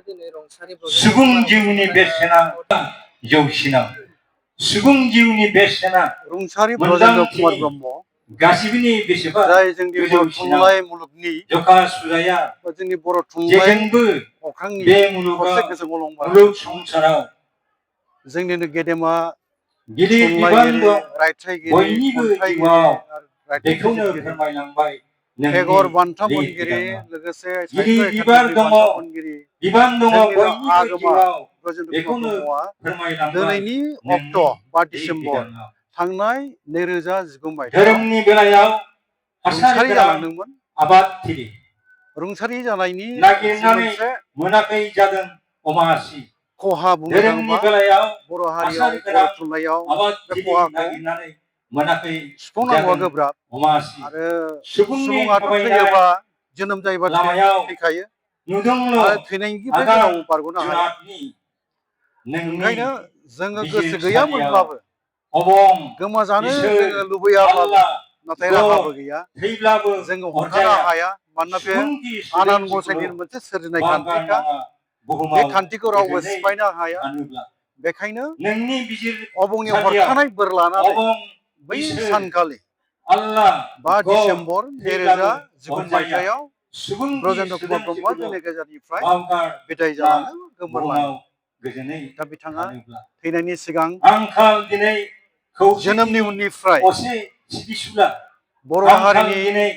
수궁 지훈이 베세나 여우시나 수궁 지훈이 베세나 रुंसारि ब्रजेन्द्र कुमार ब्रह्म 가시빈이 베세바 जाय जोंनि बर' थुनलाइ मुलुगनि जखा सुजाया जोंनि बर' थुनलाइ जेजोंबो अख्रांनि बे फारसे मुलुगाव गोसो गलंबाय मुलुग संसाराव जोंनिनो गेदेमा गिदिर बिबान थुनलाइगिरि दं रायथाइगिरि बयनिबो खन्थाइगिरि जिउआव आरो बेखौनो रायथाइगिरि फोरमायलांबाय टेगर बान्था मोनगिरि लोगोसे गिदिर साहित्य बिबान एकाडेमि दङ बान्था मोनगिरि बिबान दङ जोंनिनो बयनिबो आगोमा जिउआव ब्रजेन्द्र बेखौनो कुमार ब्रह्मआ फोरमायलांबाय दिनैनि अक्ट' बा डिसेम्बर थांनाय 2019 मायथाइयाव धोरोमनि बेलायाव हासार रुंसारि गोनां जालांदोंमोन आबादथिलि रुंसारि जानायनि जि नागिरनानै मोनसे मोनाखै जादों अमासि खहा बुंनो धोरोमनि थाङोबा बेलायाव बर' हारियाव हासार बर' गोनां थुनलाइयाव बे आबादथिलि खहाखौ नागिरनानै मोनाखै सुफुंनांगौआ जादों गोब्राब अमासि आरो सुबुंनि सुबुङाथ' थाबायनाय थैयोबा जोनोम जायोबा लामायाव थैखायो नुदोंल' आरो थैनायनिफ्राय आगान जोंनाव बारग'नो हाया जुनादनि नोंनि ओंखायनो जोङो गोसो बिजिरसालियाव गैयामोनब्लाबो अबं गोमाजानो इसोर जोङो लुबैयाब्लाबो आल्लाह नाथाय गड राहाबो गैया थैब्लाबो जोङो हमथानो अरजाया हाया मानोना बे सुबुंथि आनान सोदोमस्रिखौल' गसाइनि मोनसे सोरजिनाय खान्थिखा बावगारनाङा बे बुहुमाव खान्थिखौ रावबो गोजोनै सिफायनो हाया थानोब्ला बेखायनो नोंनि अबंनि बिजिरसालियाव हरखानाय बोर लानानै अबं बै इसोर सानखालि आल्लाह 5 गड डिसेम्बर थैब्लाबो 2019 अरजाया मायथाइयाव सुबुंथि ब्रजेन्द्र कुमार ब्रह्मआ सोदोमस्रिखौल' जोंनि गेजेरनिफ्राय बावगार बिदाय जालाङो गोमोरलाङो बुहुमाव गोजोनै दा बिथाङा थानोब्ला थैनायनि सिगां आंखाल दिनै जोनोमनि खौसेथिनि उननिफ्राय असे सिबिसुला बर' आंखाल हारिनि दिनै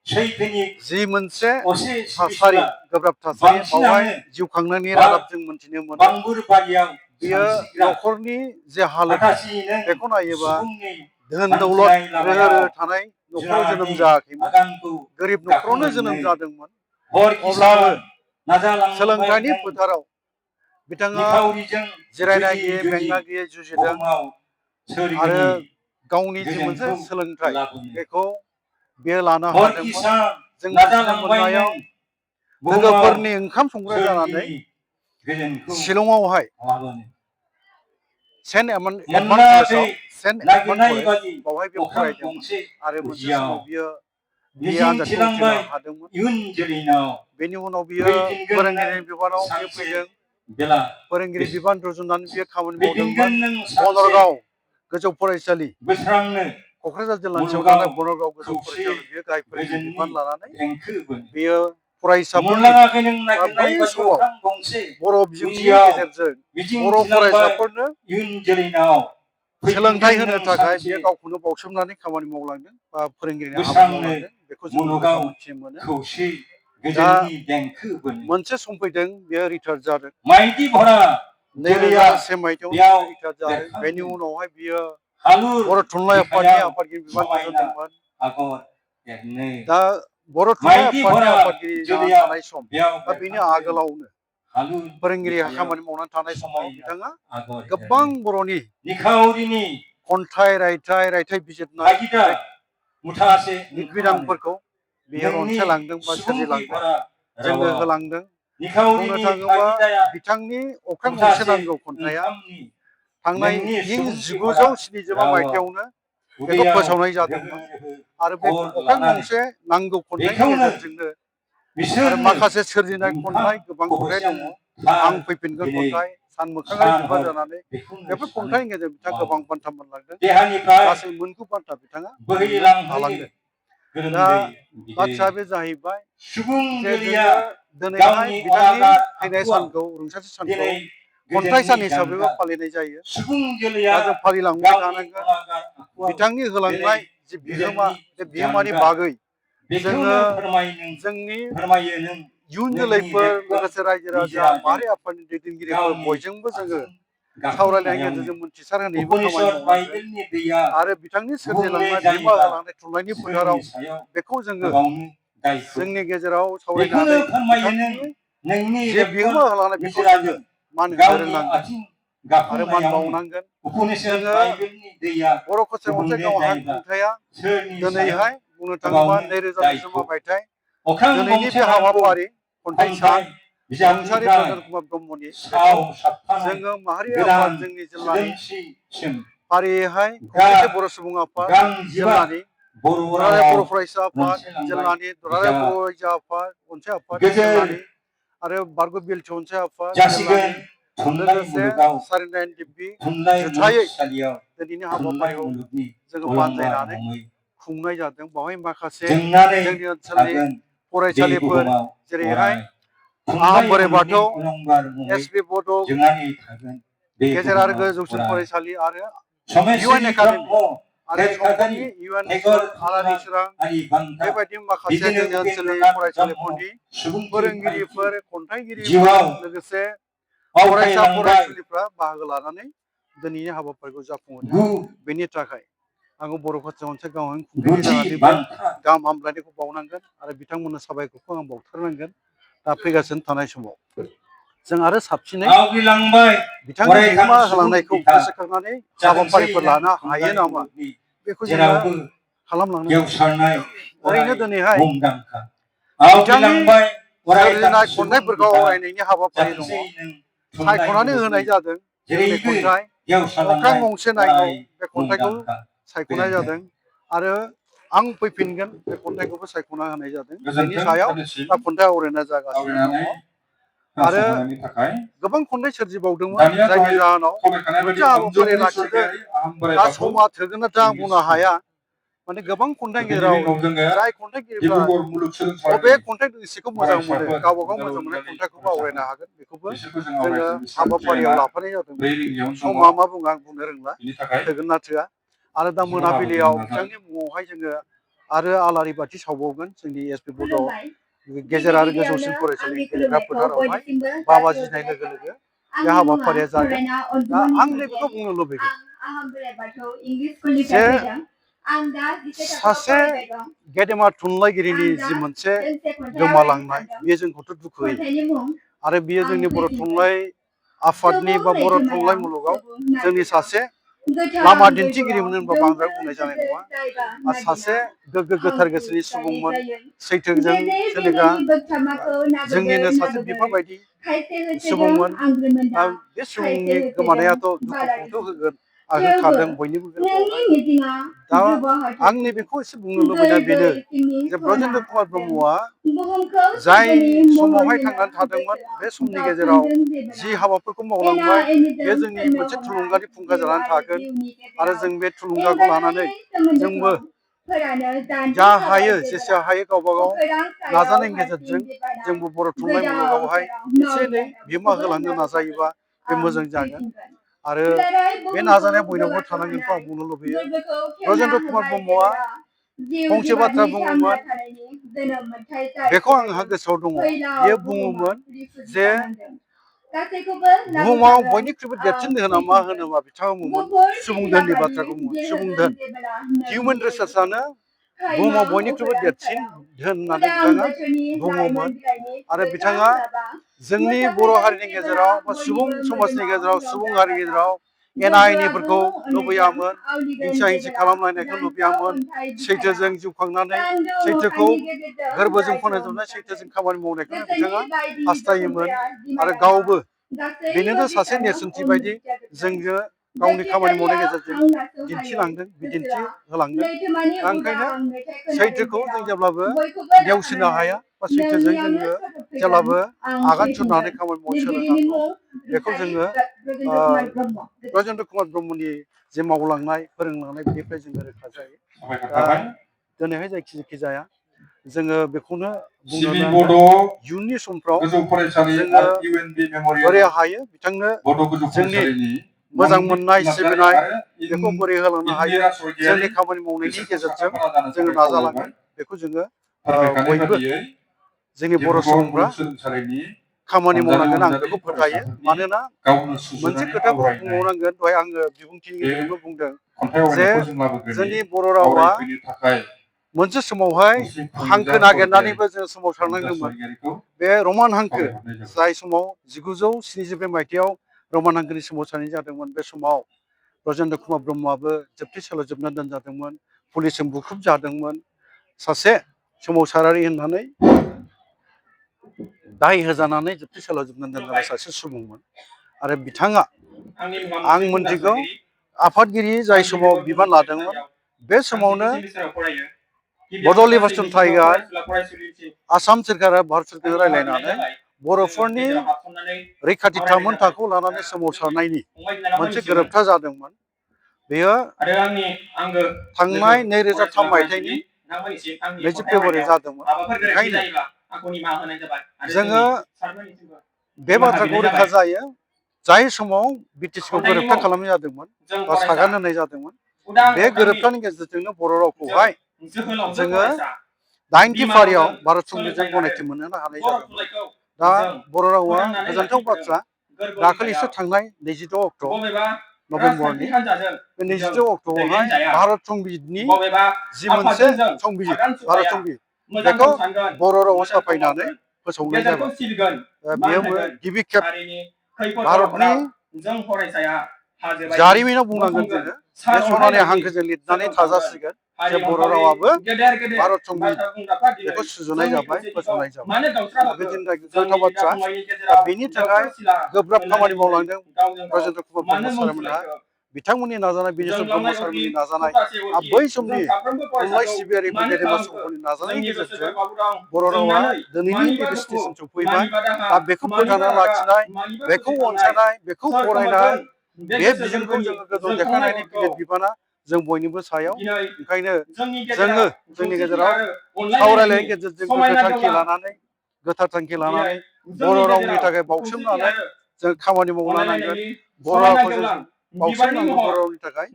सैथोनि जि मोनसे असे थासारि सिबिसुला गोब्राब थासारि बावहाय बांसिनानो जिउ खांनायनि बा रादाब जों मोनथिनो मोनो बांबुर बारियाव बियो सानस्रिग्रा न'खरनि जे हालोद हाथासि नों बेखौ नायोबा सुबुंनि धोन दौलत हान्थिनाय रोहो लामायाव रोहो थानाय न'खराव जोनोम जुनारनि जायाखैमोन आगानखौ गोरिब न'खरावनो जोनोम गाखोनानै जादोंमोन हर अब्लाबो किसान नाजालांबाय सोलोंथाइनि नों फोथाराव बिथाङा निखावरिजों जिरायना जुजि गैयै जुजि मेंना गैयै जुजिदों बुहुमाव आरो सोरगिनि गावनि जि मोनसे गोजोनखौ सोलोंथाइ लाबोनो बेखौ बेयो लानो हर हादोंमोन किसान जों मिथिनो नाजालांबाय मोननायाव नों बुहुमाव लोगोफोरनि ओंखाम संग्रा जानानै सोरगिनि गोजोनखौ शिलंआवहाय लाबोनो सेन्ट एडमान्ड मोनलाखै कलेजाव सेन्ट एडमान्ड नागिरनाय कलेज बादि बावहाय बेयाव अख्रां फरायदोंमोन गंसे आरो मोनसे उजियाव समाव बियो बिए मिजिं आनजादखौ थिलांबाय उथ्रिनो हादोंमोन इयुन जोलैनाव बेनि उनाव बियो फैफिनगोन फोरोंगिरिनि नों बिबानाव बियो सानसे फैदों बेला फोरोंगिरि बिबान रुजुननानै बियो खामानि फैफिनगोन मावदोंमोन नों सानसे बनरगाव गोजौ फरायसालि बोस्रांनो क'क्राझार जिल्लानि सिङाव मुलुगाव थानाय बनरगाव गोजौ खौसे फरायसालियाव बियो गाहाय फोरोंगिरि गोजोननि बिबान लानानै देंखो बोनो बियो फरायसाफोरनि मोनलाङाखै नों बा बै नागिरनाय बादि समाव अख्रां गंसे बर' बिजोंनि उजियाव गेजेरजों मिजिं बर' थिलांबाय फरायसाफोरनो इयुन जोलैनाव सोलोंथाइ फैफिनगोन होनो नों थाखाय सानसे बियो गावखौनो बावसोमनानै खामानि मावलांदों बा फोरोंगिरिनि हाबा बोस्रांनो मावलांदों बेखौ जों रोखा मुलुगाव मोनथि मोनो खौसे दा गोजोननि देंखो बोनो मोनसे सम फैदों बियो रिटायार जादों माइदि भरा जोलैया 2001 मायथाइयाव बेयाव बियो रिटायार जादों बेनि बेरखांदों उनावहाय बियो हालुर बर' थुनलाइ आफादनि बिखायाव आफादगिरि बिबान समायना रुजुनदोंमोन आगर एरनो दा बर' थुनलाइ माइदि आफादनि भरा आफादगिरि जानानै जोलैया थानाय सम बेयाव दा बेनि बेरखांदों आगोलावनो हालुर फोरोंगिरि बिखायाव खामानि मावनानै थानाय समाव समायना बिथाङा आगर गोबां एरनो बर'नि निखावरिनि खन्थाइ रायथाइ बिजिरनाय फागिदा मुथासे ओंखामानो लिरबिदांफोरखौ बियो नोंनि रनसायलांदों बा सुबुंथि सोरजिलांदों भरा जोंनो रावाव होलांदों बुंनो निखावरिनि थाङोबा फागिदाया बिथांनि अख्रां गंसे मुथासे नांगौ खन्थाइया ओंखामनि थांनाय नोंनि इं सुबुंथि भरा 1977 रावाव मायथाइयावनो बेखौ उदैयाव फोसावनाय रोहो जादोंमोन रोहो आरो बे अर अख्रां लानानै गंसे नांगौ खन्थाइनि बेखौनो गेजेरजोंनो आरो बिसोरनो माखासे सोरजिनाय दुंखां खन्थाइ गोबां खन्थाइ दङ खबैसोम थार आं फैफिनगोन दिनै खन्थाइ सान मोखाङारि सान बिबार हर जानानै बेखौनो बेफोर सानो खन्थाइनि गेजेरजों बिथाङा मावो गोबां बान्था मोनलांदों देहानिफ्राय गासै मोनगु बान्था बिथाङा मोननो बोहैलांहोयो हालांदों दा गोलोमदै बिदै बाथ्राया बे जाहैबाय सुबुं जे जोलैया जोङो दिनैहाय गावनि बिथांनि अनागार थैनाय आखुआव सानखौ रुंसारि सानखौ दिनै खन्थाइ सान गोजोननि हिसाबैबो जानगार फालिनाय जायो सुबुं जोलैया दा जों फालिलांबाय गावनि थानांगोन अनागार आखुआव बिथांनि दिनै होलांनाय जि बिहोमा गोजोननि बे बिहोमानि जानगार बागै बेखौनो जोङो फोरमायो जोंनि नों इयुन नोंनि जोलैफोर रेबगं लोगोसे रायजो राजा निजाजों माहारि आफादनि दैदेनगिरिफोर गावनि बयजोंबो जोङो आथिं सावरायनायनि गाखोनायावनो गेजेरजों मोनथिसार होनायनिबो खामानि उपनिषद मावनांगोन बाइबेलनि दैया आरो बिथांनि गुबुंले सोरजिलांनाय बिहोमा जायोब्ला होलांनाय थुनलाइनि सोरनि फोथाराव सायाव बेखौ जोङो गोबावनो दायखौ जोंनि गेजेराव बेखौनो सावरायनानै फोरमायो बिथांनि नोंनि जे रेबगं बिहोमा होलांनाय बेखौ जोङो निजोराजों मान होनो गावनि रोंनांगोन आथिं आरो मान गाखोनायावनो बावनांगोन उपनिषद जोङो बाइबेलनि दैया बर' खसाब मोनसे गुबुंले गाव जायोब्ला हांखुंथाया सोरनि सायाव दिनैहाय बुंनो थाङोबा गोबावनो 2023 मायथाइ अख्रां दिनैनि गंसे बे नांगौ हाबाफारि खन्थाइ सान रुंसारि बिजाबनिफ्राय ब्रजेन्द्र कुमार ब्रह्मनि साव बेखौ साबफानाय जोङो माहारि गोदान आफाद जोंनि जिल्लानि सोदोमस्रिसिम फारियैहाय खौसेथि बर' सुबुं आफाद गांजिबा जिल्लानि बर' दुलाराय रावाव बर' फरायसा आफाद मोनसे लांबाय जिल्लानि दुलाराय बिजाब बर' रायजो आफाद अनसाय आफाद गेजेर जिल्लानि आरो बारग' बिलथि अनसाय आफाद जासिगोन थुनलाइ लोगोसे मुलुगाव सारिनाइन टिभि थुनलाइ जुथायै मुलुगसालियाव दिनैनि थुनलाइ हाबाफारिखौ मुलुगनि जोङो अलंबार बानजायनानै मुङै खुंनाय जादों बावहाय माखासे जोंनानै जोंनि ओनसोलनि थागोन बे फरायसालिफोर बुहुमाव जेरैहाय अराय आहम थुनलाइ बोराइ मुलुगनि बाथौ अलंबार मुङै एसपि बड' जोंनानै थागोन बे गेजेर आरो बुहुमाव गोजौसिन अराय फरायसालि आरो इउएन समेश्वरी एकाडेमि ब्रह्म आरो थेरखागारि समफोरनि इउएन टेगर आलारि थुनलाइ सोरां आरि बान्था बेबायदि माखासे बिदिनो जोंनि ओनसोलनि उपेन्द्रनाथ ब्रह्म फरायसालिफोरनि सुबुंथि फोरोंगिरिफोर फायखि खन्थाइगिरिफोर जिउआव लोगोसे फरायसा आवथायलांबाय फरायसुलिफ्रा बाहागो लानानै दिनैनि हाबाफारिखौ जाफुंहोदों गु बेनि थाखाय आङो बर' भाषा अनसाय गावहां खुंगिरि गुथि जानानैबो बान्था गाहाम हामलायनायखौ बावनांगोन आरो बिथांमोननो साबायखरखौ आं बावथारनांगोन दा फैगासिनो थानाय समाव जों आरो साबसिनै आवग्रिलांबाय बिथांनि अरायखां बिहोमा सुबुं होलांनायखौ बिखा गोसोखांनानै जाथोंसै हाबाफारिफोर जों लानो हायो थुनलाइ नामा मुलुगनि बेखौ जोङो जेरावबो खालामलांनो गेवसारनाय ओरैनो अराय दिनैहाय मुंदांखा बिथांनि आवग्रिलांबाय अरायखां सोरजिनाय सुबुं खन्थाइफोरखौ बिखा आवरायनायनि हाबाफारि दङ जाथोंसै जों थुनलाइ सायख'नानै मुलुगनि होनाय जादों जोंनि जेरैबो खन्थाइ अख्रां गेवसारलांनाय गंसे नायगौ अराय बे खन्थाइखौ मुंदांखा सायख'नाय गोजोन्थों जादों आरो आं फैफिनगोन बे खन्थाइखौबो सायख'ना होनाय जादों बेनि गोजोन्थों सायाव सानैसिम दा खन्थाइ आवरायनाय जागासिनो आवग्रिनानै दङ आरो खोनासंहोनायनि थाखाय गोबां खन्थाइ सोरजिबावदोंमोन दानिया जायनि दहाय जाहोनाव खावलायखानाय बायदि मोनसे हाबाफारि अनजौलि लाखिदों स्वर्गियारि आहम बोराइ दा बाथौ समा थोगोन ना थोआ आं बुंनो इंलिस हाया माने गोबां खन्थाइ बेनि गेजेराव उनाव जोङो जाय खन्थाइगिरिफ्रा डिब्रुगड़ बबे मुलुगसोलोंसालिनि खन्थाइ दोंसेखौ मोजां मोनो फरायसाफोर गावबा गाव उदालगुरि मोजां मोननाय जिल्लानि खन्थाइखौबो आवरायनो फरायसाफोर हागोन बेखौबो बिसोरखौ जों जोङो आवरायनो बिसोर हाबाफारियाव प्लेनआ लाफानाय जादोंमोन 4 रिंगायावनो दङ समा मा बुङो आं बुंनो रोंला बिनि थाखाय थोगोन ना थोआ आरो दा बिसोरखौ मोनाबिलियाव लाबोग्रोनो नाजादों बिथांनि मुङावहाय जोङो आरो आलारि बाथि सावबावगोन जोंनि एसपि बड' गेजेर आरो गोजौसिन फरायसालि गेलेग्रा फोथारावहाय 5 बाजिनाय लोगो लोगो बे हाबाफारिया जागोन दा आं नैबेखौ बुंनो लुबैगोन जे सासे गेदेमा थुनलाइगिरिनि जि मोनसे गोमालांनाय बेयो जोंखौथ' दुखु होयो आरो बियो जोंनि बर' थुनलाइ आफादनि बा बर' थुनलाइ मुलुगाव जोंनि सासे लामा दिन्थिगिरिमोन होनबा बांद्राय बुंनाय जानाय नङा आरो सासे गोग्गो गोथार गोसोनि सुबुंमोन सैथोजों सोलिग्रा जोंनिनो सासे बिफा बायदि सुबुंमोन बे सुबुंनि गोमानायाथ' दुखुखौथ' होगोन होखादों बयनिबो गोरबोआवहाय दा आं नैबेखौ एसे बुंनो लुबैनाया बेनो जे ब्रजेन्द्र कुमार ब्रह्मआ जाय समावहाय थांनानै थादोंमोन बे समनि गेजेराव जि हाबाफोरखौ मावलांबाय बे जोंनि मोनसे थुलुंगानि फुंखा जानानै थागोन आरो जों बे थुलुंगाखौ लानानै जोंबो जा हायो जेसे हायो गावबा गाव नाजानायनि गेजेरजों जोंबो बर' थुनलाइ मुलुगावहाय एसे एनै बिहोमा होलांनो नाजायोबा बे मोजां जागोन आरो बे नाजानाया बयनावबो थानांगोनखौ आं बुंनो लुबैयो ब्रजेन्द्र कुमार ब्रह्मआ फंसे बाथ्रा बुङोमोन बेखौ आंहा गोसोआव दङ बियो बुङोमोन जे बुहुमाव बयनिख्रुइबो देरसिन धोना मा होनोबा बिथाङा बुङोमोन सुबुं धोननि बाथ्राखौ बुङो सुबुं धोन हिउमेन रिसोर्सआनो बुहुमाव बयनिख्रुइबो देरसिन धोन होननानै बिथाङा बुङोमोन आरो बिथाङा जोंनि बर' हारिनि गेजेराव बा सुबुं समाजनि गेजेराव सुबुं हारिनि गेजेराव एना एनिफोरखौ लुबैयामोन हिंसा हिंसि खालामलायनायखौ लुबैयामोन सैथोजों जिउ खांनानै सैथोखौ गोरबोजों फोनांजोबनाय सैथोजों खामानि मावनायखौनो बिथाङा हास्थायोमोन आरो गावबो बेनिनो सासे नेरसोनथि बायदि जोंनो गावनि खामानि मावनायनि गेजेरजों दिन्थिलांदों बिदिन्थि होलांदों दा ओंखायनो सैथोखौ जों जेब्लाबो नेवसिनो हाया बा सैथोजों जोङो जेब्लाबो आगान सुरनानै खामानि मावनो सोलोंनांगौ बेखौ जोङो ब्रजेन्द्र कुमार ब्रह्मनि जे मावलांनाय फोरोंलांनाय बेनिफ्राय जोङो रोखा जायो दा दिनैहाय जायखि जाया जोङो बेखौनो बुंनो सिबि नांगोन बड' इयुननि समफ्राव गोजौ फरायसालि जोङो आरो इउएनबि मेम'रियेल बोरै हायो बिथांनो बड' गोजौ जोंनि फरायसालिनि मोजां मनदिप मोननाय नार्जारि सिबिनाय आरो बेखौ बोरै होलांनो हायो इन्दिरा स्वर्गियारि जोंनि खामानि मावनायनि बिसोरखौ गेजेरजों साखाफारा जानो जोङो थाखाय नाजालांगोन खावलायबाय बेखौ जोङो फोरमायखानाय बयबो बादियै जोंनि बर' डिब्रुगड़ सुबुंफ्रा मुलुगसोलोंसालिनि खामानि सानजारि मावनांगोन आं अनजालि बेखौ फोथायो फरायसाफोरनि मानोना गावनो मोनसे सुजुनानै खोथाखौ आवरायनाय बुंबावनांगोन दहाय आङो बिबुंथिनि बे गेजेरजोंबो बुंदों खन्थाइ जे आवरायनायखौ जों लाबोग्रोनि जोंनि बर' रावा आवरायफैनो थाखाय मोनसे समावहाय मुस्लिम हांखो फुंजा स्वर्गियारि नागिरनानैबो जों फुंजा सोमावसारनांदोंमोन स्वर्गियारिखौ बे रमान हांखो खावलायहरनाय जाबाय जाय समाव 1972 मायथाइयाव रमान हांखोनि सोमावसारनाय जादोंमोन बे समाव ब्रजेन्द्र कुमार ब्रह्मआबो जोबथेसालियाव जोबना दोनजादोंमोन पुलिसजों बुख्रुब जादोंमोन सासे सोमावसारारि होननानै दाय होजानानै जोबथेसालियाव जोबना दोनजानाय सासे सुबुंमोन आरो बिथाङा आं मोनथिगौ आफादगिरि जाय समाव बिबान लादोंमोन बे समावनो बड' लिबारेसन टाइगार आसाम सोरखारा भारत सोरखारजों रायज्लायनानै बर'फोरनि रैखाथि थामोनथाखौ लानानै सोमावसारनायनि मोनसे गोरोबथा जादोंमोन। बेयो थांनाय 2003 मायथाइनि 20 फेब्रुवारि जादोंमोन। ओंखायनो जोङो बे बाथ्राखौ रोखा जायो जाय समाव बिटिसिखौ गोरोबथा खालामनाय जादोंमोन बा सागान होनाय जादोंमोन बे गोरोबथानि गेजेरजोंनो बर' रावखौहाय जोङो 9थि फारियाव भारत संबिजित गनायथि मोनहोनो हानाय जादोंमोन। दा बर' रावा गोजोनथाव बाथ्रा दाखालिसो थांनाय 22 अक्ट' नभेम्बरनि बे 22 अक्ट'आवहाय भारत संबिजितनि जि मोनसे संबिजित भारत संबिजित बेखौ बर' रावाव साफायनानै फोसावनाय जाबाय। बेयो गिबि खेब भारतनि जारिमिनाव बुंनांगोन जोङो बे सनानि हांखोजों लिरनानै थाजासिगोन जे बर' रावाबो भारत संबिजित बेखौ सुजुनाय जाबाय फोसावनाय जाबाय। बे जोंनि थाखाय गोग्गाथाव बाथ्रा। दा बेनि थाखाय गोब्राब खामानि मावलांदों ब्रजेन्द्र कुमार ब्रह्म सारमोनहा। बिथांमोननि नाजानाय बिनेस्वर ब्रह्म सारमोननि नाजानाय बै समनि थुनलाइ सिबियारिफोर गेदेमा सुबुंफोरनि नाजानायनि गेजेरजों बर' रावा दिनैनि बे स्टेजसिम सफैबाय। दा बेखौ फोथांना लाखिनाय बेखौ अनसायनाय बेखौ फरायनाय बे बिजोंखौ जोङो गोजौ देखायनायनि गिलिर बिबाना जों बयनिबो सायाव। ओंखायनो जोङो जोंनि गेजेराव सावरायलायनायनि गेजेरजों गोथार थांखि लानानै बर' रावनि थाखाय बावसोमनानै जों खामानि मावलांनांगोन। बर' रावखौ जों बावसोमनांगोन। बर' रावनि थाखाय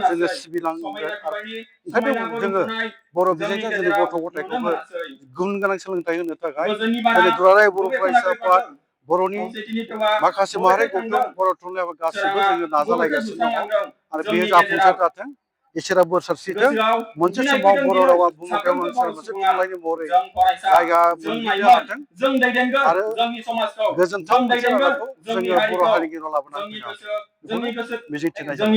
जोङो सिबिलांनांगोन। ओंखायनो जोङो बर' बिजोंजों जोंनि गथ' गथायखौबो गुन गोनां सोलोंथाइ होनो थाखाय जोंनि दुलाराय बर' फरायसा आफाद बर'नि माखासे माहारि गौथुम बर' थुनलाइ आफाद गासिबो जोङो नाजालायगासिनो दङ आरो बेयो जाफुंसार जाथों। इसोरा बोर सारस्रिथों। मोनसे समाव बर' रावा बुहुमनां मोनसे थुनलाइनि महरै जायगा मोनहैनो हाथों आरो गोजोनथाव मोनसे रादाबखौ जोङो बर' हारिनि गेजेराव लाबोना होफैनो हाथों। बेखौनो मिजिंथिनाय जाबाय।